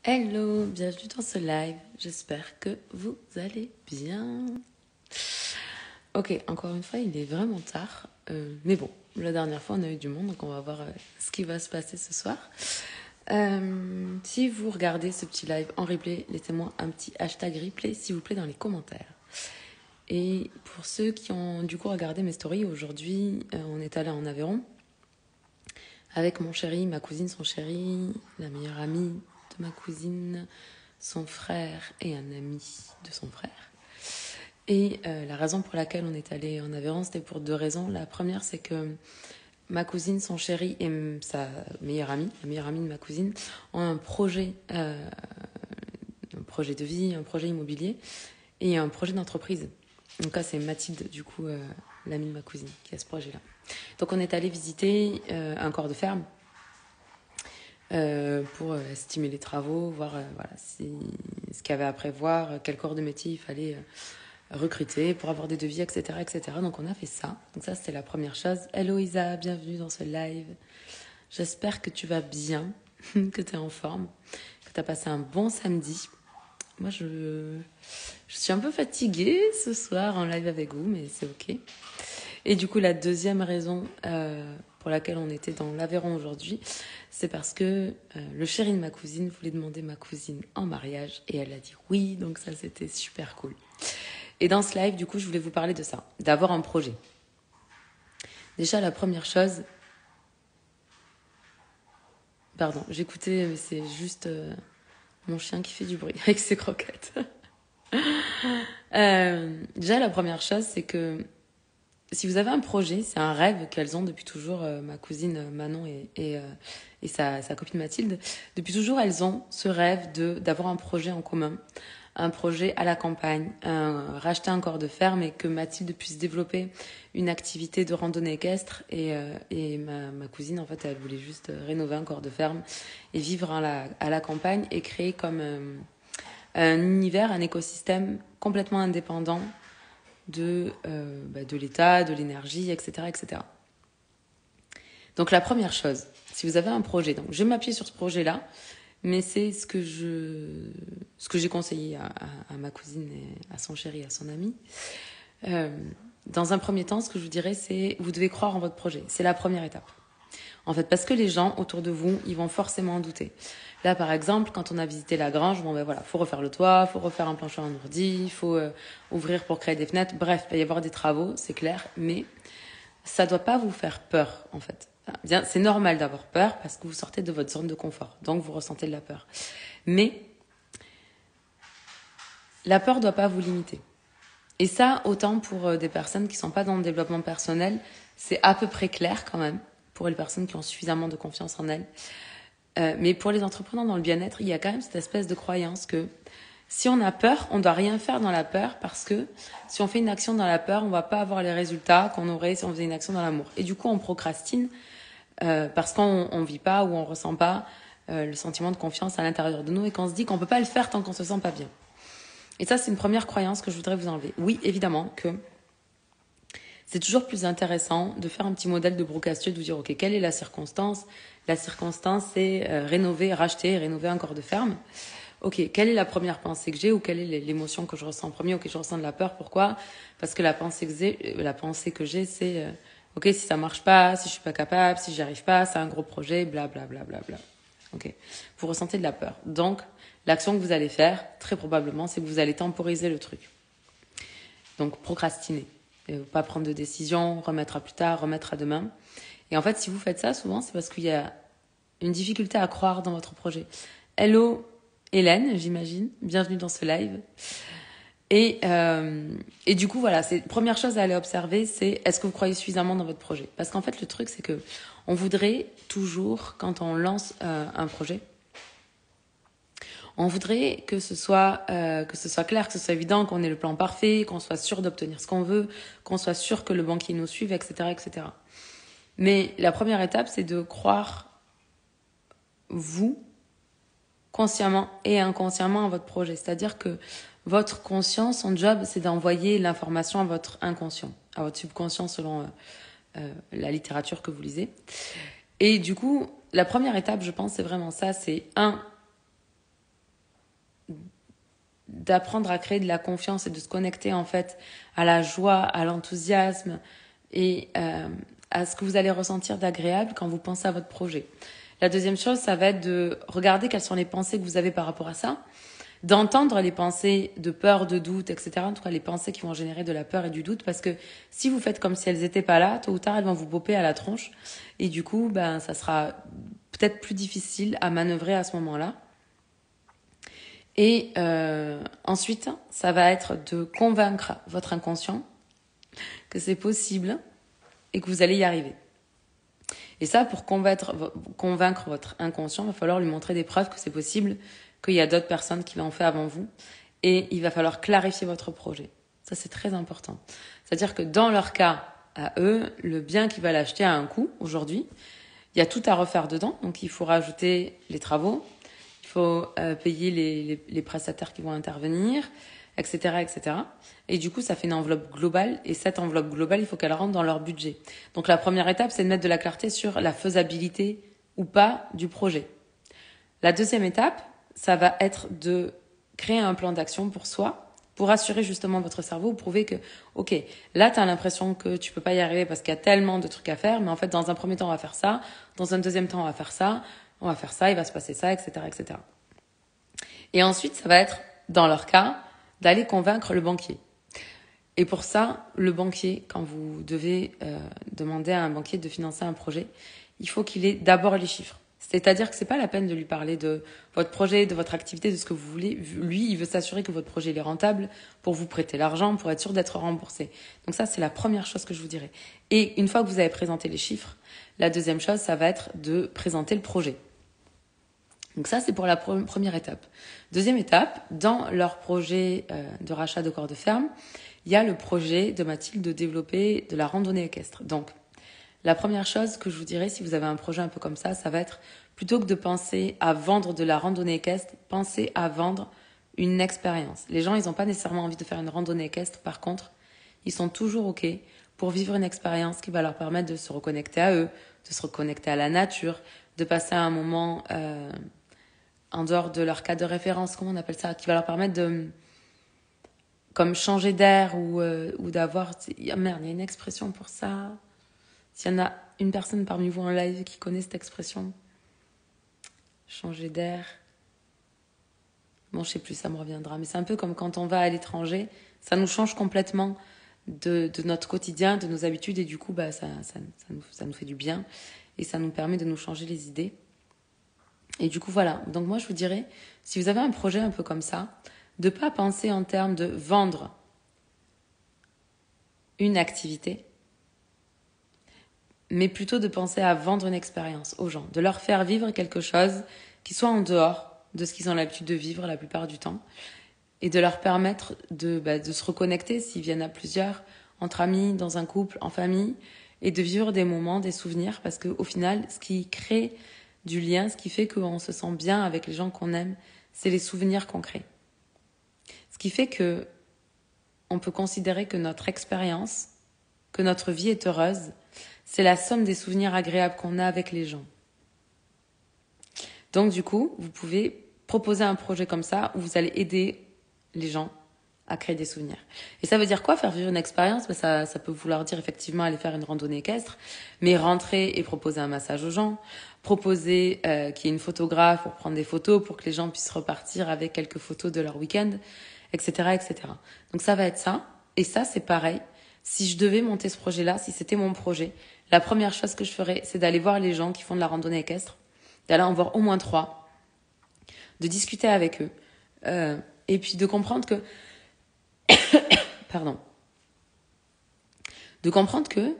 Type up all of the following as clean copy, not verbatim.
Hello, bienvenue dans ce live. J'espère que vous allez bien. Ok, encore une fois, il est vraiment tard. Mais bon, la dernière fois, on a eu du monde, donc on va voir ce qui va se passer ce soir. Si vous regardez ce petit live en replay, laissez-moi un petit hashtag replay, s'il vous plaît, dans les commentaires. Et pour ceux qui ont du coup regardé mes stories, aujourd'hui, on est allé en Aveyron avec mon chéri, ma cousine, son chéri, la meilleure amie de ma cousine, son frère et un ami de son frère. Et la raison pour laquelle on est allé en Aveyron, c'était pour deux raisons. La première, c'est que ma cousine, son chéri et sa meilleure amie, la meilleure amie de ma cousine, ont un projet de vie, un projet immobilier et un projet d'entreprise. Donc là, c'est Mathilde, du coup, l'amie de ma cousine, qui a ce projet-là. Donc on est allé visiter un corps de ferme pour estimer les travaux, voir voilà, ce qu'il y avait à prévoir, quel corps de métier il fallait recruter pour avoir des devis, etc., etc. Donc on a fait ça. Donc ça, c'était la première chose. Hello Isa, bienvenue dans ce live. J'espère que tu vas bien, que tu es en forme, que tu as passé un bon samedi. Moi, je suis un peu fatiguée ce soir en live avec vous, mais c'est ok. Et du coup, la deuxième raison pour laquelle on était dans l'Aveyron aujourd'hui, c'est parce que le chéri de ma cousine voulait demander ma cousine en mariage et elle a dit oui, donc ça c'était super cool. Et dans ce live, du coup, je voulais vous parler de ça, d'avoir un projet. Déjà, la première chose... Pardon, j'écoutais, mais c'est juste mon chien qui fait du bruit avec ses croquettes. Déjà, la première chose, c'est que si vous avez un projet, c'est un rêve qu'elles ont depuis toujours, ma cousine Manon et sa copine Mathilde, depuis toujours, elles ont ce rêve d'avoir un projet en commun, un projet à la campagne, racheter un corps de ferme et que Mathilde puisse développer une activité de randonnée équestre. Et ma cousine, en fait, elle voulait juste rénover un corps de ferme et vivre à la campagne et créer comme un univers, un écosystème complètement indépendant de l'État, de l'énergie, etc., etc. Donc la première chose, si vous avez un projet, donc je vais m'appuyer sur ce projet-là, mais c'est ce que j'ai conseillé à ma cousine, et à son chéri, à son ami. Dans un premier temps, ce que je vous dirais, c'est vous devez croire en votre projet. C'est la première étape. En fait, parce que les gens autour de vous, ils vont forcément douter. Là, par exemple, quand on a visité la grange, bon ben voilà, faut refaire le toit, faut refaire un plancher en ourdi, faut ouvrir pour créer des fenêtres. Bref, il va y avoir des travaux, c'est clair, mais ça doit pas vous faire peur, en fait. Enfin, bien, c'est normal d'avoir peur parce que vous sortez de votre zone de confort, donc vous ressentez de la peur. Mais la peur doit pas vous limiter. Et ça, autant pour des personnes qui sont pas dans le développement personnel, c'est à peu près clair quand même pour les personnes qui ont suffisamment de confiance en elles. Mais pour les entrepreneurs dans le bien-être, il y a quand même cette espèce de croyance que si on a peur, on doit rien faire dans la peur parce que si on fait une action dans la peur, on va pas avoir les résultats qu'on aurait si on faisait une action dans l'amour. Et du coup, on procrastine parce qu'on vit pas ou on ressent pas le sentiment de confiance à l'intérieur de nous et qu'on se dit qu'on peut pas le faire tant qu'on se sent pas bien. Et ça, c'est une première croyance que je voudrais vous enlever. Oui, évidemment que c'est toujours plus intéressant de faire un petit modèle de Brocastieux, de vous dire, ok, quelle est la circonstance? La circonstance, c'est racheter, rénover un corps de ferme. Ok, quelle est la première pensée que j'ai ou quelle est l'émotion que je ressens en premier? Ok, je ressens de la peur. Pourquoi? Parce que la pensée que j'ai, c'est, ok, si ça marche pas, si je suis pas capable, si j'y arrive pas, c'est un gros projet, bla bla bla bla bla. Ok, vous ressentez de la peur. Donc, l'action que vous allez faire, très probablement, c'est que vous allez temporiser le truc. Donc, procrastiner. Pas prendre de décision, remettre à plus tard, remettre à demain. Et en fait, si vous faites ça, souvent, c'est parce qu'il y a une difficulté à croire dans votre projet. Hello Hélène, j'imagine. Bienvenue dans ce live. Et du coup, voilà, c'est première chose à aller observer, c'est est-ce que vous croyez suffisamment dans votre projet? Parce qu'en fait, le truc, c'est que on voudrait toujours, quand on lance un projet, on voudrait que ce soit clair, que ce soit évident, qu'on ait le plan parfait, qu'on soit sûr d'obtenir ce qu'on veut, qu'on soit sûr que le banquier nous suive, etc., etc. Mais la première étape, c'est de croire, vous, consciemment et inconsciemment à votre projet. C'est-à-dire que votre conscience, son job, c'est d'envoyer l'information à votre inconscient, à votre subconscient selon la littérature que vous lisez. Et du coup, la première étape, je pense, c'est vraiment ça, c'est d'apprendre à créer de la confiance et de se connecter en fait à la joie, à l'enthousiasme et à ce que vous allez ressentir d'agréable quand vous pensez à votre projet. La deuxième chose, ça va être de regarder quelles sont les pensées que vous avez par rapport à ça, d'entendre les pensées de peur, de doute, etc. En tout cas, les pensées qui vont générer de la peur et du doute, parce que si vous faites comme si elles n'étaient pas là, tôt ou tard, elles vont vous popper à la tronche. Et du coup, ça sera peut-être plus difficile à manœuvrer à ce moment-là. Et ensuite, ça va être de convaincre votre inconscient que c'est possible et que vous allez y arriver. Et ça, pour convaincre votre inconscient, il va falloir lui montrer des preuves que c'est possible, qu'il y a d'autres personnes qui l'ont fait avant vous. Et il va falloir clarifier votre projet. Ça, c'est très important. C'est-à-dire que dans leur cas, à eux, le bien qu'ils veulent acheter à un coût, aujourd'hui, il y a tout à refaire dedans. Donc, il faut rajouter les travaux, il faut payer les prestataires qui vont intervenir, etc., etc. Et du coup, ça fait une enveloppe globale. Et cette enveloppe globale, il faut qu'elle rentre dans leur budget. Donc, la première étape, c'est de mettre de la clarté sur la faisabilité ou pas du projet. La deuxième étape, ça va être de créer un plan d'action pour soi, pour assurer justement votre cerveau, prouver que, ok, là, tu as l'impression que tu peux pas y arriver parce qu'il y a tellement de trucs à faire, mais en fait, dans un premier temps, on va faire ça, dans un deuxième temps, on va faire ça, il va se passer ça, etc., etc. Et ensuite, ça va être, dans leur cas, d'aller convaincre le banquier. Et pour ça, le banquier, quand vous devez demander à un banquier de financer un projet, il faut qu'il ait d'abord les chiffres. C'est-à-dire que c'est pas la peine de lui parler de votre projet, de votre activité, de ce que vous voulez. Lui, il veut s'assurer que votre projet est rentable pour vous prêter l'argent, pour être sûr d'être remboursé. Donc ça, c'est la première chose que je vous dirais. Et une fois que vous avez présenté les chiffres, la deuxième chose, ça va être de présenter le projet. Donc ça, c'est pour la première étape. Deuxième étape, dans leur projet de rachat de corps de ferme, il y a le projet de Mathilde de développer de la randonnée équestre. Donc, la première chose que je vous dirais, si vous avez un projet un peu comme ça va être, plutôt que de penser à vendre de la randonnée équestre, pensez à vendre une expérience. Les gens, ils n'ont pas nécessairement envie de faire une randonnée équestre. Par contre, ils sont toujours OK pour vivre une expérience qui va leur permettre de se reconnecter à eux, de se reconnecter à la nature, de passer un moment en dehors de leur cadre de référence, comment on appelle ça, qui va leur permettre de comme changer d'air ou d'avoir... Merde, il y a une expression pour ça. S'il y en a une personne parmi vous en live qui connaît cette expression, changer d'air. Bon, je sais plus, ça me reviendra. Mais c'est un peu comme quand on va à l'étranger, ça nous change complètement de notre quotidien, de nos habitudes, et du coup, ça nous fait du bien et ça nous permet de nous changer les idées. Et du coup, voilà. Donc moi, je vous dirais, si vous avez un projet un peu comme ça, de pas penser en termes de vendre une activité, mais plutôt de penser à vendre une expérience aux gens, de leur faire vivre quelque chose qui soit en dehors de ce qu'ils ont l'habitude de vivre la plupart du temps, et de leur permettre de se reconnecter s'ils viennent à plusieurs, entre amis, dans un couple, en famille, et de vivre des moments, des souvenirs, parce qu'au final, ce qui crée du lien, ce qui fait qu'on se sent bien avec les gens qu'on aime, c'est les souvenirs qu'on crée. Ce qui fait que on peut considérer que notre expérience, que notre vie est heureuse, c'est la somme des souvenirs agréables qu'on a avec les gens. Donc du coup, vous pouvez proposer un projet comme ça où vous allez aider les gens à créer des souvenirs. Et ça veut dire quoi, faire vivre une expérience? Ça peut vouloir dire effectivement aller faire une randonnée équestre, mais rentrer et proposer un massage aux gens, proposer qu'il y ait une photographe pour prendre des photos, pour que les gens puissent repartir avec quelques photos de leur week-end, etc., etc. Donc ça va être ça. Et ça, c'est pareil. Si je devais monter ce projet-là, si c'était mon projet, la première chose que je ferais, c'est d'aller voir les gens qui font de la randonnée équestre, d'aller en voir au moins 3, de discuter avec eux, et puis de comprendre que pardon, de comprendre que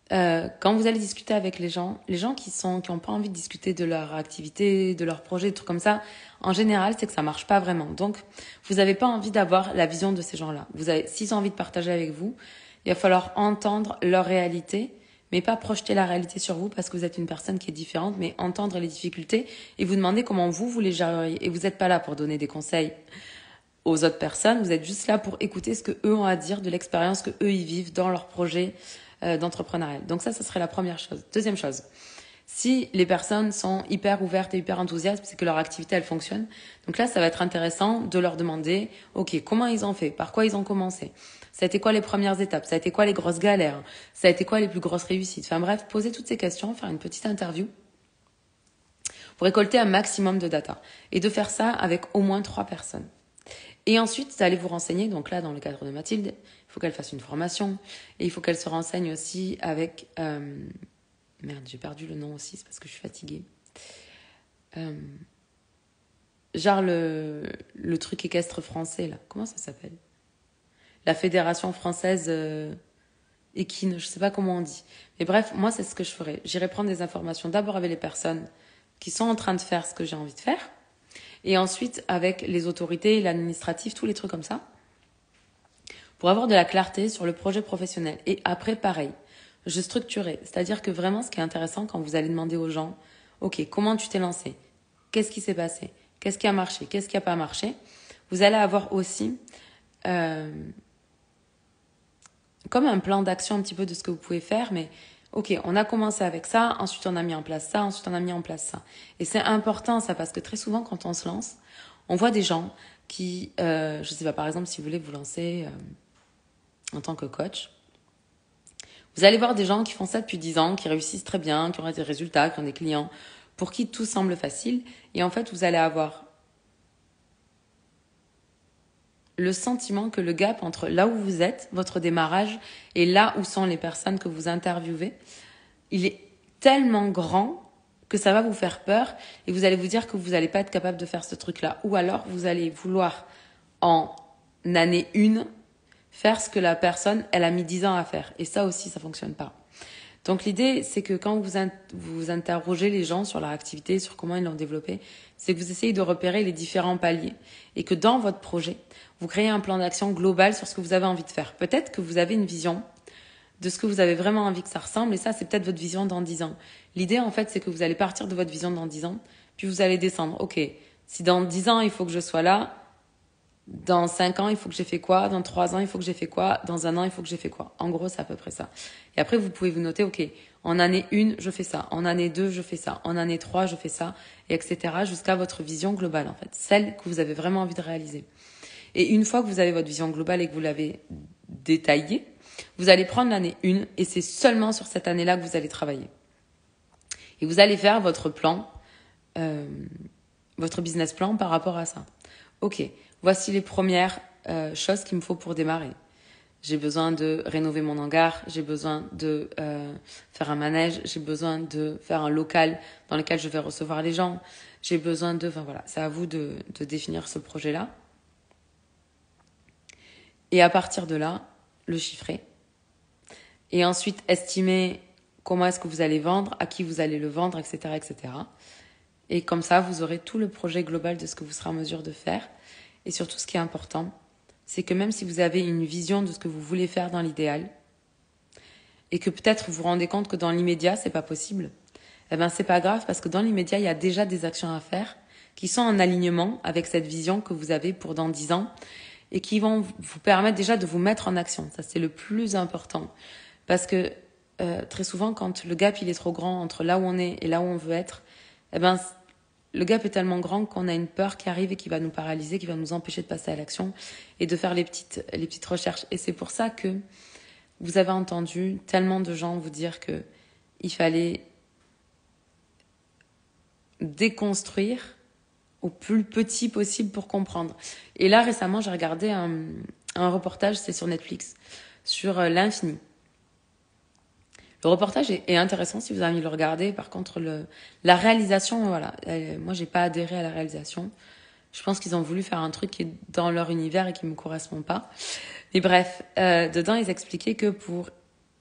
quand vous allez discuter avec les gens qui ont pas envie de discuter de leur activité, de leur projet, des trucs comme ça, en général, c'est que ça marche pas vraiment. Donc, vous n'avez pas envie d'avoir la vision de ces gens-là. S'ils ont envie de partager avec vous, il va falloir entendre leur réalité, mais pas projeter la réalité sur vous parce que vous êtes une personne qui est différente, mais entendre les difficultés et vous demander comment vous les géreriez. Et vous n'êtes pas là pour donner des conseils aux autres personnes, vous êtes juste là pour écouter ce que eux ont à dire de l'expérience que eux ils vivent dans leur projet d'entrepreneuriat. Donc ça serait la première chose. Deuxième chose, Si les personnes sont hyper ouvertes et hyper enthousiastes, c'est que leur activité, elle fonctionne. Donc là, ça va être intéressant de leur demander, OK, comment ils ont fait? Par quoi ils ont commencé? Ça a été quoi les premières étapes? Ça a été quoi les grosses galères? Ça a été quoi les plus grosses réussites? Enfin bref, poser toutes ces questions, faire une petite interview pour récolter un maximum de data. Et de faire ça avec au moins 3 personnes. Et ensuite, vous allez vous renseigner. Donc là, dans le cadre de Mathilde, il faut qu'elle fasse une formation. Et il faut qu'elle se renseigne aussi avec... Merde, j'ai perdu le nom aussi, c'est parce que je suis fatiguée. Genre le truc équestre français, là. Comment ça s'appelle? La Fédération française équine, je sais pas comment on dit. Mais bref, moi, c'est ce que je ferai. J'irai prendre des informations d'abord avec les personnes qui sont en train de faire ce que j'ai envie de faire. Et ensuite, avec les autorités, l'administratif, tous les trucs comme ça. Pour avoir de la clarté sur le projet professionnel. Et après, pareil, je structurerai. C'est-à-dire que vraiment, ce qui est intéressant quand vous allez demander aux gens, OK, comment tu t'es lancé? Qu'est-ce qui s'est passé? Qu'est-ce qui a marché? Qu'est-ce qui n'a pas marché? Vous allez avoir aussi comme un plan d'action un petit peu de ce que vous pouvez faire, mais OK, on a commencé avec ça, ensuite on a mis en place ça, ensuite on a mis en place ça. Et c'est important ça, parce que très souvent quand on se lance, on voit des gens qui, je sais pas, par exemple, si vous voulez vous lancer en tant que coach, vous allez voir des gens qui font ça depuis 10 ans, qui réussissent très bien, qui ont des résultats, qui ont des clients, pour qui tout semble facile. Et en fait, vous allez avoir le sentiment que le gap entre là où vous êtes, votre démarrage, et là où sont les personnes que vous interviewez, il est tellement grand que ça va vous faire peur et vous allez vous dire que vous n'allez pas être capable de faire ce truc-là. Ou alors, vous allez vouloir, en année 1, faire ce que la personne, elle a mis 10 ans à faire. Et ça aussi, ça fonctionne pas. Donc l'idée, c'est que quand vous interrogez les gens sur leur activité, sur comment ils l'ont développée, c'est que vous essayez de repérer les différents paliers et que dans votre projet, vous créez un plan d'action global sur ce que vous avez envie de faire. Peut-être que vous avez une vision de ce que vous avez vraiment envie que ça ressemble et ça, c'est peut-être votre vision dans 10 ans. L'idée, en fait, c'est que vous allez partir de votre vision dans 10 ans, puis vous allez descendre. OK, si dans 10 ans, il faut que je sois là, dans 5 ans, il faut que j'ai fait quoi? Dans 3 ans, il faut que j'ai fait quoi? Dans 1 an, il faut que j'ai fait quoi? En gros, c'est à peu près ça. Et après, vous pouvez vous noter, OK, en année 1, je fais ça. En année 2, je fais ça. En année 3, je fais ça. Et etc. jusqu'à votre vision globale, en fait. Celle que vous avez vraiment envie de réaliser. Et une fois que vous avez votre vision globale et que vous l'avez détaillée, vous allez prendre l'année 1 et c'est seulement sur cette année-là que vous allez travailler. Et vous allez faire votre plan, votre business plan par rapport à ça. OK, voici les premières choses qu'il me faut pour démarrer. J'ai besoin de rénover mon hangar, j'ai besoin de faire un manège, j'ai besoin de faire un local dans lequel je vais recevoir les gens, j'ai besoin de... Enfin voilà, c'est à vous de définir ce projet-là. Et à partir de là, le chiffrer. Et ensuite, estimer comment est-ce que vous allez vendre, à qui vous allez le vendre, etc., etc. Et comme ça, vous aurez tout le projet global de ce que vous serez en mesure de faire. Et surtout, ce qui est important, c'est que même si vous avez une vision de ce que vous voulez faire dans l'idéal, et que peut-être vous vous rendez compte que dans l'immédiat, c'est pas possible, eh ben, c'est pas grave, parce que dans l'immédiat, il y a déjà des actions à faire qui sont en alignement avec cette vision que vous avez pour dans 10 ans et qui vont vous permettre déjà de vous mettre en action. Ça, c'est le plus important. Parce que très souvent, quand le gap il est trop grand entre là où on est et là où on veut être, eh ben, le gap est tellement grand qu'on a une peur qui arrive et qui va nous paralyser, qui va nous empêcher de passer à l'action et de faire les petites recherches. Et c'est pour ça que vous avez entendu tellement de gens vous dire que il fallait déconstruire au plus petit possible pour comprendre. Et là, récemment, j'ai regardé un reportage, c'est sur Netflix, sur l'infini. Le reportage est intéressant si vous avez envie de le regarder. Par contre, la réalisation, voilà, moi, j'ai pas adhéré à la réalisation. Je pense qu'ils ont voulu faire un truc qui est dans leur univers et qui me correspond pas. Mais bref, dedans, ils expliquaient que pour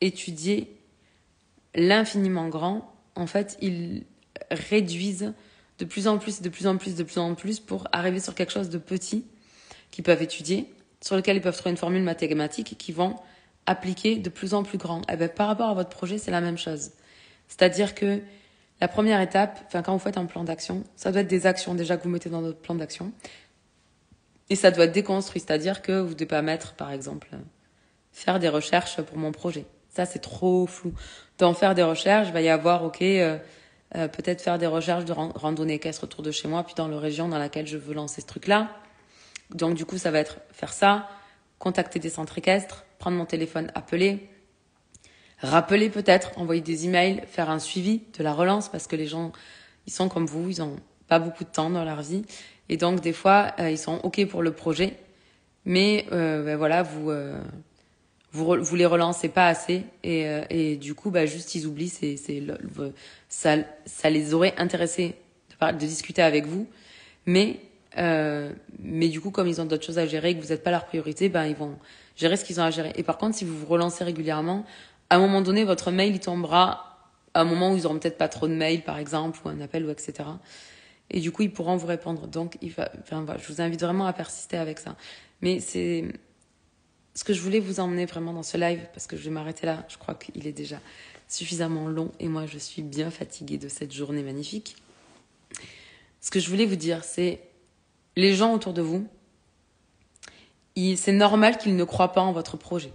étudier l'infiniment grand, en fait, ils réduisent de plus en plus, de plus en plus, de plus en plus pour arriver sur quelque chose de petit qu'ils peuvent étudier, sur lequel ils peuvent trouver une formule mathématique qui vont appliquer de plus en plus grand. Eh ben, par rapport à votre projet, c'est la même chose. C'est-à-dire que la première étape, enfin, quand vous faites un plan d'action, ça doit être des actions déjà que vous mettez dans votre plan d'action. Et ça doit être déconstruit. C'est-à-dire que vous ne devez pas mettre, par exemple, faire des recherches pour mon projet. Ça, c'est trop flou. Dans faire des recherches, il va y avoir, OK, peut-être faire des recherches de randonnée équestre autour de chez moi, puis dans la région dans laquelle je veux lancer ce truc-là. Donc du coup, ça va être faire ça, contacter des centres équestres, prendre mon téléphone, appeler, rappeler peut-être, envoyer des emails, faire un suivi de la relance parce que les gens, ils sont comme vous, ils ont pas beaucoup de temps dans leur vie et donc des fois, ils sont OK pour le projet, mais voilà, vous les relancez pas assez et du coup, juste ils oublient, ça les aurait intéressés de discuter avec vous, mais du coup, comme ils ont d'autres choses à gérer et que vous n'êtes pas leur priorité, ils vont gérer ce qu'ils ont à gérer. Et par contre, si vous vous relancez régulièrement, à un moment donné, votre mail, il tombera à un moment où ils auront peut-être pas trop de mails, par exemple, ou un appel, ou etc. Et du coup, ils pourront vous répondre. Donc, je vous invite vraiment à persister avec ça. Mais c'est ce que je voulais vous emmener vraiment dans ce live, parce que je vais m'arrêter là. Je crois qu'il est déjà suffisamment long et moi, je suis bien fatiguée de cette journée magnifique. Ce que je voulais vous dire, c'est les gens autour de vous, c'est normal qu'ils ne croient pas en votre projet.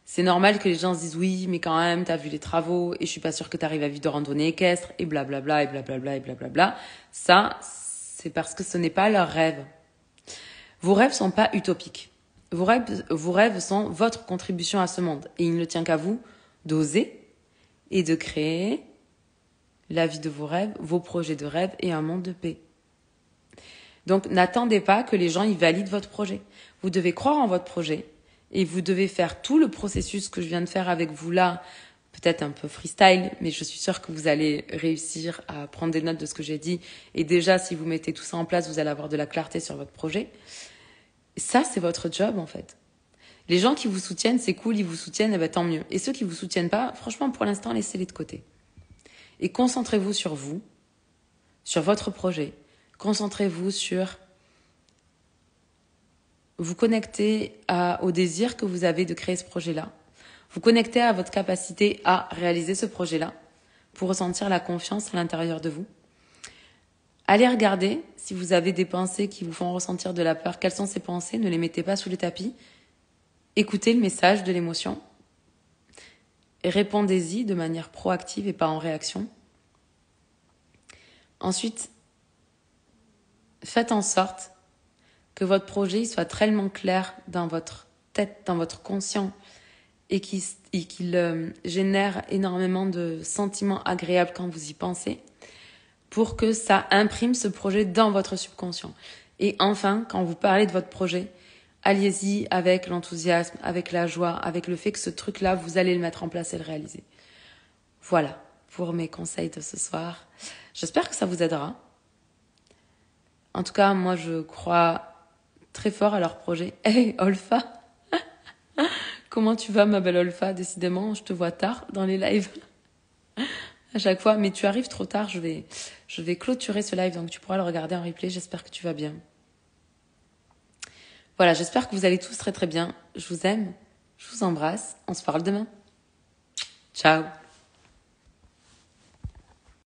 C'est normal que les gens se disent oui, mais quand même, t'as vu les travaux et je suis pas sûre que t'arrives à vivre de randonnée équestre et blablabla et blablabla et blablabla. Ça, c'est parce que ce n'est pas leur rêve. Vos rêves sont pas utopiques. Vos rêves sont votre contribution à ce monde et il ne tient qu'à vous d'oser et de créer la vie de vos rêves, vos projets de rêve et un monde de paix. Donc, n'attendez pas que les gens y valident votre projet. Vous devez croire en votre projet et vous devez faire tout le processus que je viens de faire avec vous là, peut-être un peu freestyle, mais je suis sûre que vous allez réussir à prendre des notes de ce que j'ai dit. Et déjà, si vous mettez tout ça en place, vous allez avoir de la clarté sur votre projet. Et ça, c'est votre job, en fait. Les gens qui vous soutiennent, c'est cool, ils vous soutiennent, tant mieux. Et ceux qui vous soutiennent pas, franchement, pour l'instant, laissez-les de côté. Et concentrez-vous sur vous, sur votre projet. Concentrez-vous sur vous connecter au désir que vous avez de créer ce projet-là. Vous connectez à votre capacité à réaliser ce projet-là pour ressentir la confiance à l'intérieur de vous. Allez regarder si vous avez des pensées qui vous font ressentir de la peur. Quelles sont ces pensées? Ne les mettez pas sous le tapis. Écoutez le message de l'émotion et répondez-y de manière proactive et pas en réaction. Ensuite, faites en sorte que votre projet soit tellement clair dans votre tête, dans votre conscient, et qu'il génère énormément de sentiments agréables quand vous y pensez, pour que ça imprime ce projet dans votre subconscient. Et enfin, quand vous parlez de votre projet, allez-y avec l'enthousiasme, avec la joie, avec le fait que ce truc-là, vous allez le mettre en place et le réaliser. Voilà pour mes conseils de ce soir. J'espère que ça vous aidera. En tout cas, moi, je crois très fort à leur projet. Hey, Olfa! Comment tu vas, ma belle Olfa? Décidément, je te vois tard dans les lives. À chaque fois, mais tu arrives trop tard, je vais clôturer ce live, donc tu pourras le regarder en replay. J'espère que tu vas bien. Voilà, j'espère que vous allez tous très très bien. Je vous aime, je vous embrasse. On se parle demain. Ciao!